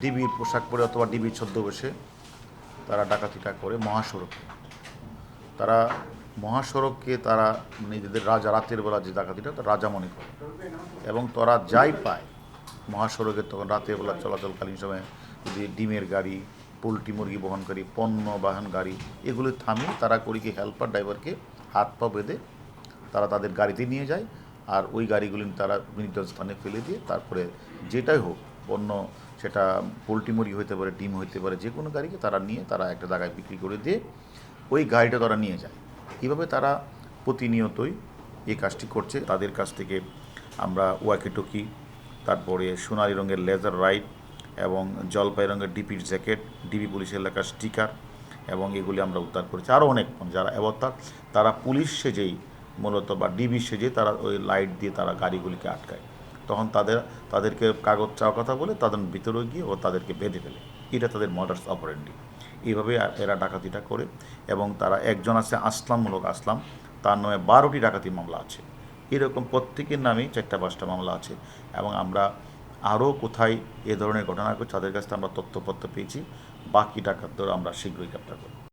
ডিবির পোশাক পরে অথবা ডিবির ছদ্মবেশে তারা ডাকাতিটা করে মহাসড়কে। তারা মহাসড়ককে তারা নিজেদের রাজা, রাতের বেলা যে ডাকাতিটা তারা রাজা মনে করে এবং তারা যাই পায় মহাসড়কে, তখন রাতের বেলা চলাচলকালীন সময়ে যদি ডিমের গাড়ি, পোলট্রি মুরগি বহনকারী পণ্য বাহন গাড়ি এগুলো থামিয়ে তারা করি কি হেল্পার ড্রাইভারকে হাত পা বেঁধে তারা তাদের গাড়িতে নিয়ে যায়, আর ওই গাড়িগুলি তারা নির্জন স্থানে ফেলে দিয়ে তারপরে যেটাই হোক পণ্য, সেটা পোলট্রি মুরগি হতে পারে, ডিম হতে পারে, যে কোনো গাড়িকে তারা নিয়ে তারা একটা জায়গায় বিক্রি করে দিয়ে ওই গাড়িটা তারা নিয়ে যায়। এভাবে তারা প্রতিনিয়তই এই কাজটি করছে। তাদের কাছ থেকে আমরা ওয়াকিটকি, তারপরে সোনালি রঙের লেজার রাইড এবং জলপাই রঙের ডিপির জ্যাকেট, ডিবি পুলিশ এলাকার স্টিকার এবং এগুলি আমরা উদ্ধার করেছি। আরও অনেক যারা অবতার তারা পুলিশ সেজেই মূলত বা ডিবি সেজে তারা ওই লাইট দিয়ে তারা গাড়িগুলিকে আটকায়, তখন তাদেরকে কাগজ চাওয়ার কথা বলে তাদের ভিতরে গিয়ে ও তাদেরকে বেঁধে ফেলে। এটা তাদের মডার্স অপারেন্ডি। এইভাবে এরা ডাকাতিটা করে এবং তারা একজন আছে আসলাম, তার নামে 12টি ডাকাতি মামলা আছে। এরকম প্রত্যেকের নামেই 4-5টা মামলা আছে এবং আমরা আরও কোথায় এ ধরনের ঘটনা ঘটছে তাদের কাছ থেকে আমরা তথ্যপত্র পেয়েছি। বাকি ডাকাতদের আমরা শীঘ্রই গ্রেপ্তার করব।